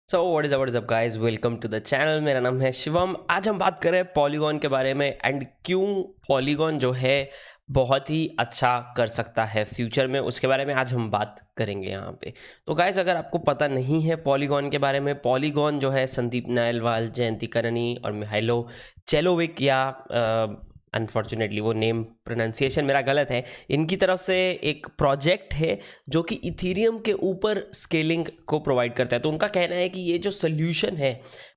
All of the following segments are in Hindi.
So what is up guys, welcome to the channel. मेरा नाम है शिवम। आज हम बात कर रहे हैं पॉलीगॉन के बारे में एंड क्यों पॉलीगॉन जो है बहुत ही अच्छा कर सकता है फ्यूचर में, उसके बारे में आज हम बात करेंगे यहाँ पे। तो गाइस, अगर आपको पता नहीं है पॉलीगॉन के बारे में, पॉलीगॉन जो है संदीप नायलवाल, जयंती करनी और मिहाइलो चेलोविक, या अनफॉर्चुनेटली वो नेम प्रोनाउंसिएशन मेरा गलत है, इनकी तरफ से एक प्रोजेक्ट है जो कि इथीरियम के ऊपर स्केलिंग को प्रोवाइड करता है। तो उनका कहना है कि ये जो सोल्यूशन है,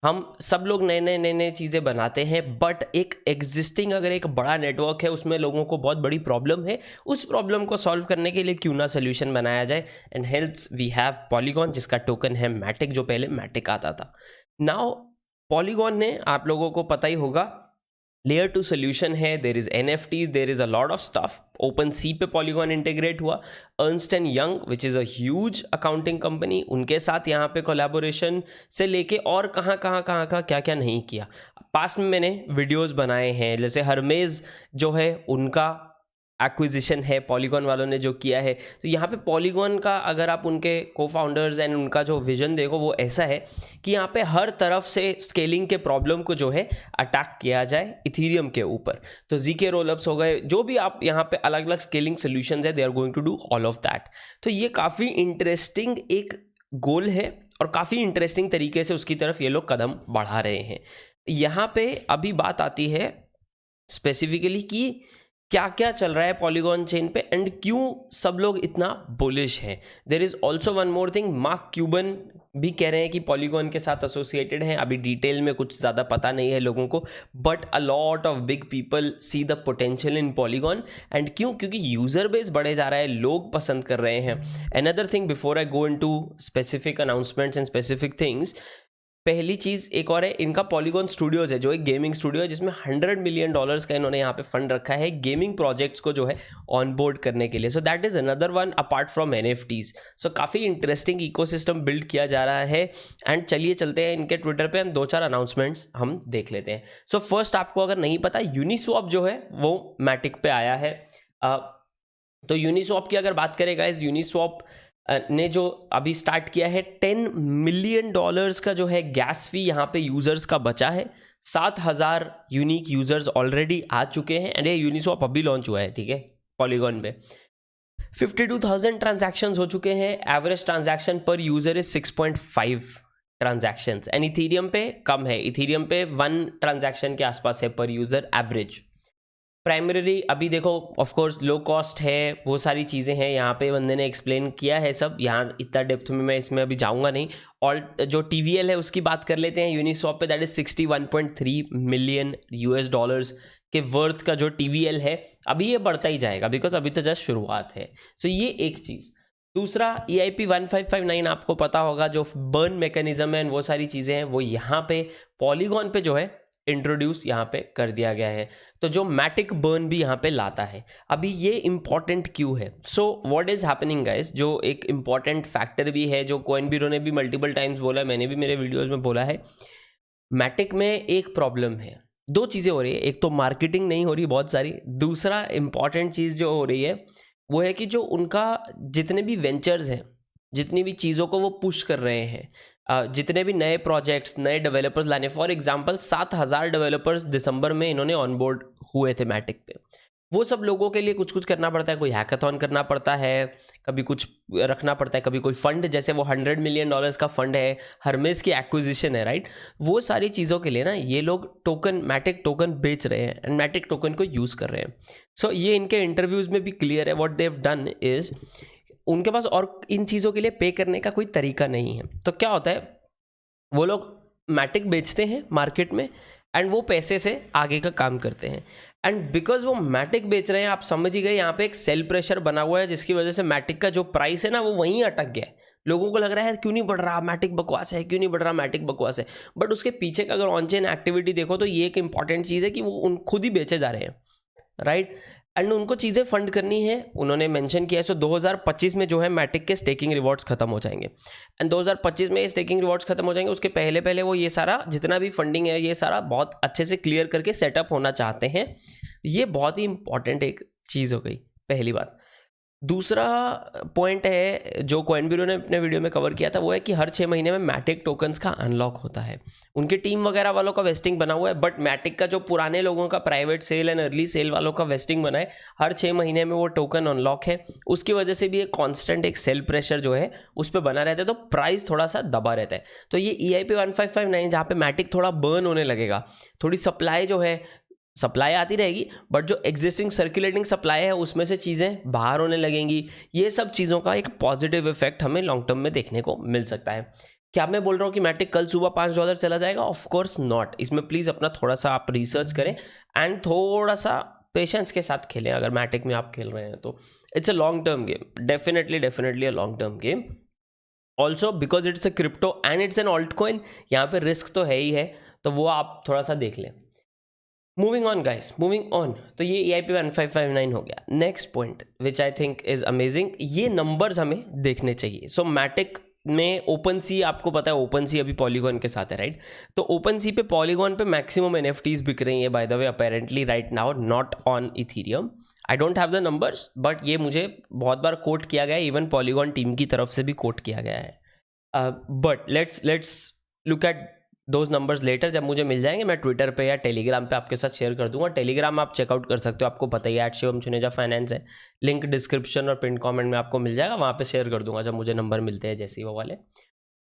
हम सब लोग नए नए चीज़ें बनाते हैं, बट एक एग्जिस्टिंग अगर एक बड़ा नेटवर्क है उसमें लोगों को बहुत बड़ी प्रॉब्लम है, उस प्रॉब्लम को सॉल्व करने के लिए क्यों ना सोल्यूशन बनाया जाए। And health we have Polygon, जिसका टोकन है मैटिक, जो पहले मैटिक आता था। नाउ पॉलीगॉन ने, आप लोगों को पता ही होगा, लेयर 2 सोल्यूशन है। There is NFTs, there is a lot of stuff. Open sea पे पॉलीगॉन इंटीग्रेट हुआ। Ernst and Young, which is a huge accounting company, उनके साथ यहाँ पे कोलैबोरेशन से लेके और कहाँ क्या क्या नहीं किया। पास्ट में मैंने वीडियोस बनाए हैं, जैसे हरमेज जो है उनका एक्विजिशन है पॉलीगॉन वालों ने जो किया है। तो यहाँ पे पॉलीगॉन का अगर आप उनके को फाउंडर्स एंड उनका जो विजन देखो, वो ऐसा है कि यहाँ पे हर तरफ से स्केलिंग के प्रॉब्लम को जो है अटैक किया जाए इथीरियम के ऊपर। तो ZK रोलअप्स हो गए, जो भी आप यहाँ पे अलग अलग स्केलिंग सोल्यूशंस है, they are going to do all of that. तो ये काफ़ी इंटरेस्टिंग एक गोल है और काफ़ी इंटरेस्टिंग तरीके से उसकी तरफ ये लोग कदम बढ़ा रहे हैं। यहाँ पे अभी बात आती है स्पेसिफिकली कि क्या क्या चल रहा है पॉलीगॉन चेन पे एंड क्यों सब लोग इतना बुलिश हैं। There is also one more thing, mark Cuban भी कह रहे हैं कि पॉलीगॉन के साथ एसोसिएटेड हैं। अभी डिटेल में कुछ ज़्यादा पता नहीं है लोगों को, but a lot of big people see the potential in polygon. And क्यों? क्योंकि यूज़र बेस बढ़े जा रहा है, लोग पसंद कर रहे हैं। Another thing, before I go into specific announcements and specific things, पहली चीज़ एक और है, इनका पॉलीगॉन स्टूडियोज है, जो एक गेमिंग स्टूडियो है, जिसमें $100 मिलियन का इन्होंने यहाँ पे फंड रखा है गेमिंग प्रोजेक्ट्स को जो है ऑन बोर्ड करने के लिए। So that is another one apart from NFTs। सो काफ़ी इंटरेस्टिंग इकोसिस्टम बिल्ड किया जा रहा है। एंड चलिए चलते हैं इनके ट्विटर पे, दो चार अनाउंसमेंट्स हम देख लेते हैं। सो फर्स्ट, आपको अगर नहीं पता, यूनिस्वैप जो है वो मैटिक पे आया है। तो यूनिस्वैप की अगर बात करें गाइस, यूनिस्वैप ने जो अभी स्टार्ट किया है, $10 मिलियन का जो है गैस फी यहाँ पे यूजर्स का बचा है। 7,000 यूनिक यूजर्स ऑलरेडी आ चुके हैं एंड ये यूनिस्वैप अभी लॉन्च हुआ है, ठीक है, पॉलीगॉन पे। 52,000 ट्रांजैक्शंस हो चुके हैं। एवरेज ट्रांजैक्शन पर user is 6.5 transactions and Ethereum पे कम है, इथीरियम पे 1 ट्रांजैक्शन के आसपास है पर यूजर एवरेज। प्राइमरीली अभी देखो, ऑफ कोर्स लो कॉस्ट है, वो सारी चीज़ें हैं, यहाँ पे बंदे ने एक्सप्लेन किया है सब, यहाँ इतना डेप्थ में मैं इसमें अभी जाऊँगा नहीं। और जो TVL है उसकी बात कर लेते हैं यूनिस्वैप पे, दैट इज $61.3 मिलियन के वर्थ का जो TVL है। अभी ये बढ़ता ही जाएगा बिकॉज अभी तो जस्ट शुरुआत है। सो ये एक चीज़। दूसरा, EIP 1559 आपको पता होगा, जो बर्न मैकेनिज्म है, वो सारी चीज़ें हैं, वो यहाँ पे पॉलीगॉन पे जो है इंट्रोड्यूस यहाँ पे कर दिया गया है। तो जो मैटिक बर्न भी यहाँ पे लाता है। अभी ये इंपॉर्टेंट क्यों है? So what is happening guys, जो एक इंपॉर्टेंट फैक्टर भी है, जो कोइनबीरो ने भी मल्टीपल टाइम्स बोला है, मैंने भी मेरे वीडियोस में बोला है, मैटिक में एक प्रॉब्लम है। दो चीज़ें हो रही है, एक तो मार्केटिंग नहीं हो रही बहुत सारी, दूसरा इंपॉर्टेंट चीज़ जो हो रही है वो है कि जो उनका जितने भी वेंचर्स हैं, जितनी भी चीज़ों को वो पुश कर रहे हैं, जितने भी नए प्रोजेक्ट्स, नए डेवलपर्स लाने, फॉर एग्जांपल 7,000 डेवलपर्स दिसंबर में इन्होंने ऑनबोर्ड हुए थे मैटिक पे। वो सब लोगों के लिए कुछ कुछ करना पड़ता है, कोई हैकाथॉन करना पड़ता है, कभी कुछ रखना पड़ता है, कभी कोई फंड, जैसे वो $100 मिलियन का फंड है, हरमेज की एक्विजिशन है, राइट। वो सारी चीज़ों के लिए ना ये लोग टोकन, मैटिक टोकन बेच रहे हैं एंड मैटिक टोकन को यूज़ कर रहे हैं। सो ये इनके इंटरव्यूज़ में भी क्लियर है। What they have done is, उनके पास और इन चीज़ों के लिए पे करने का कोई तरीका नहीं है। तो क्या होता है, वो लोग मैटिक बेचते हैं मार्केट में एंड वो पैसे से आगे का काम करते हैं। एंड बिकॉज वो मैटिक बेच रहे हैं, आप समझ ही गए, यहाँ पे एक सेल प्रेशर बना हुआ है, जिसकी वजह से मैटिक का जो प्राइस है ना, वो वहीं अटक गया है। लोगों को लग रहा है क्यों नहीं बढ़ रहा, मैटिक बकवास है, क्यों नहीं बढ़ रहा, मैटिक बकवास है। बट उसके पीछे का अगर ऑन चेन एक्टिविटी देखो, तो ये एक इंपॉर्टेंट चीज़ है कि वो उन खुद ही बेचे जा रहे हैं, राइट। एंड उनको चीज़ें फंड करनी है, उन्होंने मेंशन किया है। सो 2025 में जो है मैटिक के स्टेकिंग रिवॉर्ड्स खत्म हो जाएंगे एंड 2025 में ये स्टेकिंग रिवॉर्ड्स खत्म हो जाएंगे। उसके पहले पहले वो ये सारा जितना भी फंडिंग है, ये सारा बहुत अच्छे से क्लियर करके सेटअप होना चाहते हैं। ये बहुत ही इंपॉर्टेंट एक चीज़ हो गई, पहली बात। दूसरा पॉइंट है जो कॉइनबीरो ने अपने वीडियो में कवर किया था, वो है कि हर 6 महीने में मैटिक टोकन्स का अनलॉक होता है। उनकी टीम वगैरह वालों का वेस्टिंग बना हुआ है, बट मैटिक का जो पुराने लोगों का private sale and early sale वालों का वेस्टिंग बना है, हर 6 महीने में वो टोकन अनलॉक है। उसकी वजह से भी एक कॉन्स्टेंट एक सेल प्रेशर जो है उस पर बना रहता है, तो प्राइस थोड़ा सा दबा रहता है। तो ये EIP 1559 जहाँ पे मैटिक थोड़ा बर्न होने लगेगा, थोड़ी सप्लाई जो है, सप्लाई आती रहेगी, बट जो एग्जिस्टिंग सर्कुलेटिंग सप्लाई है उसमें से चीज़ें बाहर होने लगेंगी। ये सब चीज़ों का एक पॉजिटिव इफेक्ट हमें लॉन्ग टर्म में देखने को मिल सकता है। क्या मैं बोल रहा हूँ कि मैटिक कल सुबह $5 चला जाएगा? Of course not. इसमें प्लीज़ अपना थोड़ा सा आप रिसर्च करें एंड थोड़ा सा पेशेंस के साथ खेलें। अगर मैटिक में आप खेल रहे हैं तो it's a long term game, definitely a long term game. Also because it's a crypto and it's an alt coin, यहाँ पे रिस्क तो है ही है, तो वो आप थोड़ा सा देख लें। Moving on guys, moving on. तो ये EIP 1559 हो गया। Next point which I think is amazing, ये नंबर्स हमें देखने चाहिए। सो मैटिक में ओपन सी, आपको पता है ओपन सी अभी पॉलीगॉन के साथ है, राइट? तो ओपन सी पे पॉलीगॉन पे मैक्सिमम NFTs बिक रही हैं by the way apparently right now, not on Ethereum. I don't have the numbers, but ये मुझे बहुत बार कोट किया गया है, इवन पॉलीगॉन टीम की तरफ से भी कोट किया गया है। But let's look at those numbers later. जब मुझे मिल जाएंगे मैं ट्विटर पे या टेलीग्राम पे आपके साथ शेयर कर दूंगा। टेलीग्राम आप चेकआउट कर सकते हो, आपको पता ही है @शिवम चुनेजा फाइनेंस है, लिंक डिस्क्रिप्शन और पिन कमेंट में आपको मिल जाएगा, वहाँ पे शेयर कर दूंगा जब मुझे नंबर मिलते हैं जैसे ही वो वाले।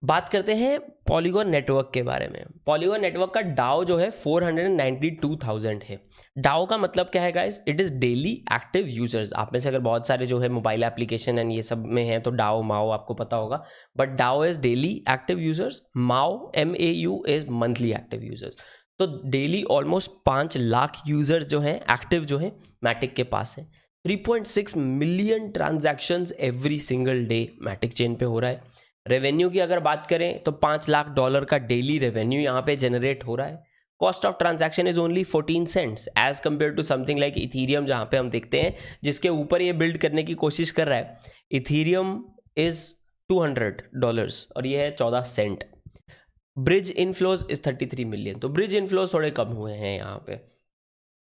बात करते हैं पॉलीगॉन नेटवर्क के बारे में। पॉलीगॉन नेटवर्क का डाओ जो है 492,000 है। डाओ का मतलब क्या है guys? It is daily active users. आप में से अगर बहुत सारे जो है मोबाइल एप्लीकेशन एंड ये सब में हैं तो डाओ माओ आपको पता होगा, but DAU is daily active users, MAU MAU is monthly active users. तो डेली ऑलमोस्ट 5 लाख यूजर्स जो हैं एक्टिव जो हैं मैटिक के पास है। 3.6 million transactions every single day Matic chain पे हो रहा है। रेवेन्यू की अगर बात करें तो $5 लाख का डेली रेवेन्यू यहाँ पे जनरेट हो रहा है। Cost of transaction is only 14 cents as compare to something like Ethereum, जहाँ पे हम देखते हैं जिसके ऊपर ये बिल्ड करने की कोशिश कर रहा है। इथीरियम इज $200 और ये है 14 cent. Bridge inflows is 33 million, तो ब्रिज इनफ्लोज थोड़े कम हुए हैं यहाँ पे।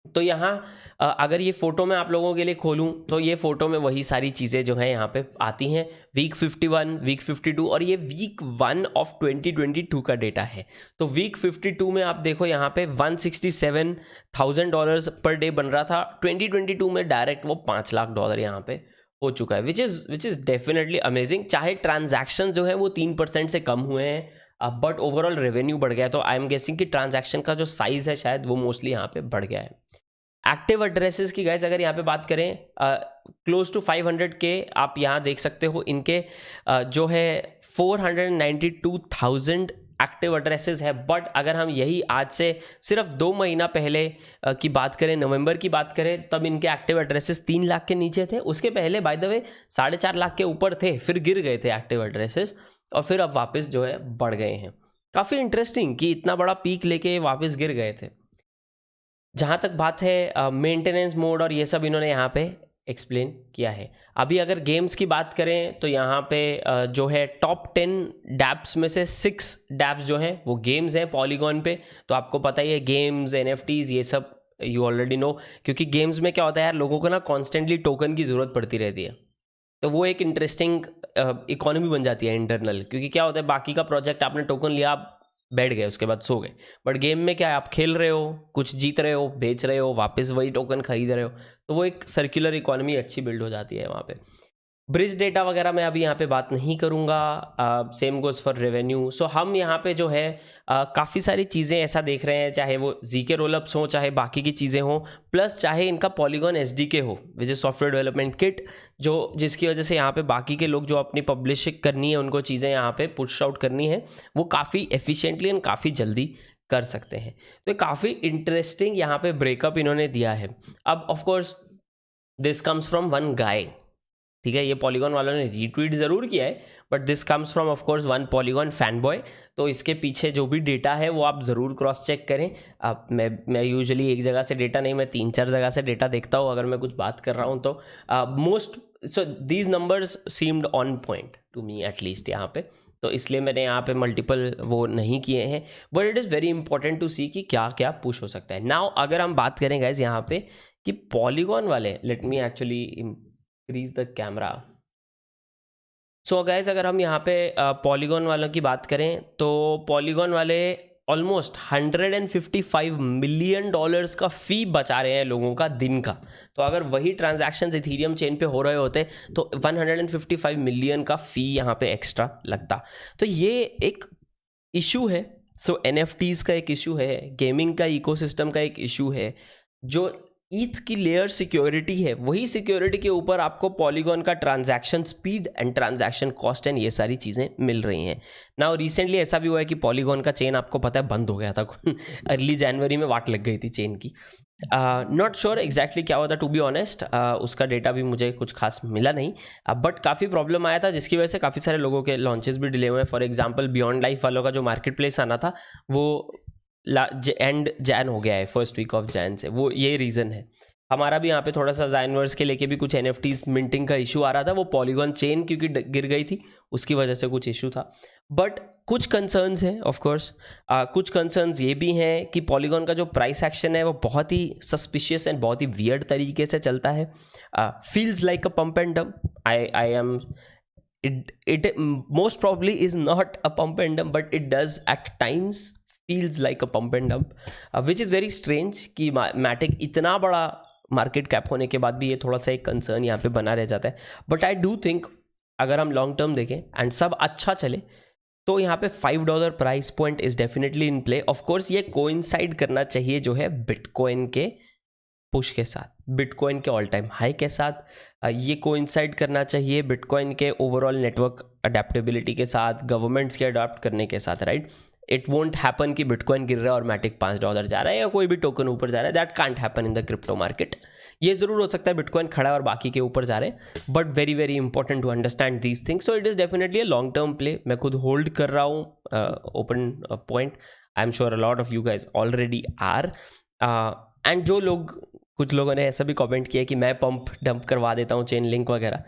तो यहाँ अगर ये फ़ोटो मैं आप लोगों के लिए खोलूँ तो ये फ़ोटो में वही सारी चीज़ें जो हैं यहाँ पे आती हैं। वीक 51, वीक 52 और ये वीक 1 ऑफ 2022 का डेटा है। तो वीक 52 में आप देखो यहाँ पे $167,000 पर डे बन रहा था। 2022 में डायरेक्ट वो $5 लाख यहाँ पे हो चुका है, विच इज़ डेफिनेटली अमेजिंग। चाहे ट्रांजैक्शन जो है वो 3% से कम हुए हैं, बट ओवरऑल रेवेन्यू बढ़ गया है। तो आई एम गेसिंग कि ट्रांजैक्शन का जो साइज है शायद वो मोस्टली यहाँ पे बढ़ गया है। एक्टिव एड्रेसेस की गाइस अगर यहाँ पे बात करें, क्लोज टू 500 के आप यहाँ देख सकते हो। इनके जो है 492,000 एक्टिव एड्रेसेस है। बट अगर हम यही आज से सिर्फ 2 महीना पहले की बात करें, नवंबर की बात करें, तब इनके एक्टिव एड्रेसेस 3 लाख के नीचे थे। उसके पहले बाय द वे 4.5 लाख के ऊपर थे, फिर गिर गए थे एक्टिव एड्रेसेस और फिर अब वापस जो है बढ़ गए हैं। काफ़ी इंटरेस्टिंग कि इतना बड़ा पीक लेके वापस गिर गए थे। जहाँ तक बात है मेंटेनेंस मोड और ये सब इन्होंने यहाँ पे एक्सप्लेन किया है। अभी अगर गेम्स की बात करें तो यहाँ पे जो है टॉप 10 डैप्स में से 6 डैप्स जो हैं वो गेम्स हैं पॉलीगॉन पे। तो आपको पता ही है गेम्स, NFTs ये सब यू ऑलरेडी नो, क्योंकि गेम्स में क्या होता है यार, लोगों को ना कॉन्स्टेंटली टोकन की ज़रूरत पड़ती रहती है। तो वो एक इंटरेस्टिंग इकोनॉमी बन जाती है इंटरनल, क्योंकि क्या होता है बाकी का प्रोजेक्ट आपने टोकन लिया, आप बैठ गए, उसके बाद सो गए। बट गेम में क्या है, आप खेल रहे हो, कुछ जीत रहे हो, बेच रहे हो, वापस वही टोकन खरीद रहे हो, तो वो एक सर्कुलर इकोनॉमी अच्छी बिल्ड हो जाती है वहाँ पे। ब्रिज डेटा वगैरह मैं अभी यहाँ पे बात नहीं करूँगा। Same goes for revenue. So हम यहाँ पे जो है काफ़ी सारी चीज़ें ऐसा देख रहे हैं, चाहे वो ZK रोलअप्स हों, चाहे बाकी की चीज़ें हों, प्लस चाहे इनका पॉलीगॉन SDK हो, which is software development kit, जो जिसकी वजह से यहाँ पे बाकी के लोग जो अपनी पब्लिशिंग करनी है, उनको चीज़ें यहाँ पे पुश आउट करनी है, वो काफ़ी एफिशिएंटली एंड काफ़ी जल्दी कर सकते हैं। तो काफ़ी इंटरेस्टिंग यहाँ पे ब्रेकअप इन्होंने दिया है। अब of course this comes from one guy, ठीक है, ये पॉलीगॉन वालों ने रीट्वीट ज़रूर किया है, but this comes from of course one polygon fan boy. तो इसके पीछे जो भी डेटा है वो आप ज़रूर क्रॉस चेक करें। अब मैं यूजुअली एक जगह से डेटा नहीं, मैं 3-4 जगह से डेटा देखता हूँ अगर मैं कुछ बात कर रहा हूँ तो। So these numbers seemed on point to me at least यहाँ पे, तो इसलिए मैंने यहाँ पे मल्टीपल वो नहीं किए हैं। But it is very important to see कि क्या क्या पुश हो सकता है। नाउ अगर हम बात करें गाइज यहाँ पे कि पॉलीगॉन वाले, let me actually increase the camera. So guys, अगर हम यहाँ पे पॉलीगॉन वालों की बात करें तो पॉलीगॉन वाले ऑलमोस्ट $155 मिलियन का फ़ी बचा रहे हैं लोगों का दिन का। तो अगर वही ट्रांजैक्शंस इथीरियम चेन पे हो रहे होते तो 155 मिलियन का फ़ी यहाँ पे एक्स्ट्रा लगता। तो ये एक इशू है। सो NFTs का एक इशू है, गेमिंग का इकोसिस्टम का एक इशू है। जो ईथ की लेयर सिक्योरिटी है, वही सिक्योरिटी के ऊपर आपको पॉलीगॉन का transaction speed and transaction cost and ये सारी चीज़ें मिल रही हैं। नाउ रिसेंटली ऐसा भी हुआ है कि पॉलीगॉन का चेन आपको पता है बंद हो गया था अर्ली जनवरी में वाट लग गई थी चेन की। नॉट श्योर एग्जैक्टली क्या हुआ था, टू बी ऑनेस्ट उसका डेटा भी मुझे कुछ खास मिला नहीं, बट काफ़ी प्रॉब्लम आया था जिसकी वजह से काफ़ी सारे लोगों के लॉन्चेस भी डिले हुए हैं। फॉर एग्जाम्पल बियॉन्ड लाइफ वालों का जो मार्केट प्लेस आना था वो एंड जैन हो गया है, फर्स्ट वीक ऑफ जैन से। वो ये रीज़न है। हमारा भी यहाँ पे थोड़ा सा ज़ाइनवर्स के लेके भी कुछ NFTs मिंटिंग का इशू आ रहा था, वो पॉलीगॉन चेन क्योंकि गिर गई थी उसकी वजह से कुछ इशू था। बट कुछ कंसर्न्स हैं ऑफ कोर्स, कुछ कंसर्न्स ये भी हैं कि पॉलीगॉन का जो प्राइस एक्शन है वो बहुत ही सस्पिशियस एंड बहुत ही वियर्ड तरीके से चलता है। Feels like a pump and dump. I am it most probably is not a pump and dump, but it does at times feels like a pump and dump, which is very strange कि मैटिक इतना बड़ा मार्केट कैप होने के बाद भी ये थोड़ा सा एक कंसर्न यहाँ पे बना रह जाता है। बट आई डू थिंक अगर हम लॉन्ग टर्म देखें एंड सब अच्छा चले तो यहाँ पे $5 price point is definitely in play. Of course ये कोइंसाइड करना चाहिए जो है बिटकॉइन के पुश के साथ, बिटकॉइन के ऑल टाइम हाई के साथ। ये कोइंसाइड करना चाहिए बिटकॉइन के ओवरऑल नेटवर्क अडेप्टेबिलिटी के साथ, गवर्नमेंट्स के अडॉप्ट करने के साथ, राइट। इट वोंट हैपन कि बिटकॉइन गिर रहा है और मैटिक $5 जा रहा है या कोई भी टोकन ऊपर जा रहा है। That can't happen in the crypto market. ये ज़रूर हो सकता है बिटकॉइन खड़ा है और बाकी के ऊपर जा रहे हैं, but very very important to understand these things. So it is definitely a long term play. मैं खुद होल्ड कर रहा हूँ open point. I am sure a lot of you guys already are. And जो लोग, कुछ लोगों ने ऐसा भी कमेंट किया कि मैं पंप डंप करवा देता हूँ चेन लिंक वगैरह,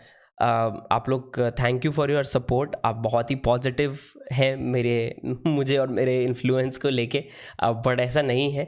आप लोग thank you for your support. आप बहुत ही पॉजिटिव हैं मुझे और मेरे इन्फ्लुएंस को लेके, बट ऐसा नहीं है,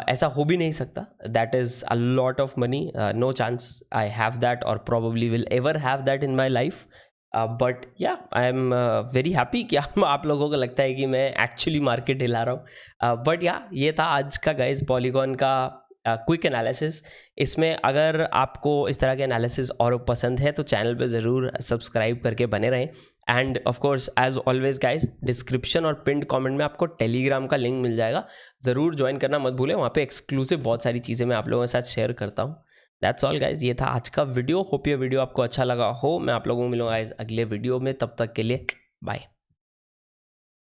ऐसा हो भी नहीं सकता। That is a lot of money, no chance I have that और probably will ever have that in my life. But yeah I am very happy कि आप लोगों को लगता है कि मैं एक्चुअली मार्केट हिला रहा हूँ। बट या ये था आज का गाइज पॉलीगॉन का क्विक एनालिसिस। इसमें अगर आपको इस तरह के एनालिसिस और पसंद है तो चैनल पे ज़रूर सब्सक्राइब करके बने रहें। And of course as always guys description और पिंड कमेंट में आपको टेलीग्राम का लिंक मिल जाएगा, ज़रूर ज्वाइन करना मत भूलें। वहाँ पे एक्सक्लूसिव बहुत सारी चीज़ें मैं आप लोगों के साथ शेयर करता हूँ। दैट्स ऑल गाइज, ये था आज का वीडियो। होप ये वीडियो आपको अच्छा लगा हो। मैं आप लोगों को मिलूंगा गाइज अगले वीडियो में, तब तक के लिए बाय।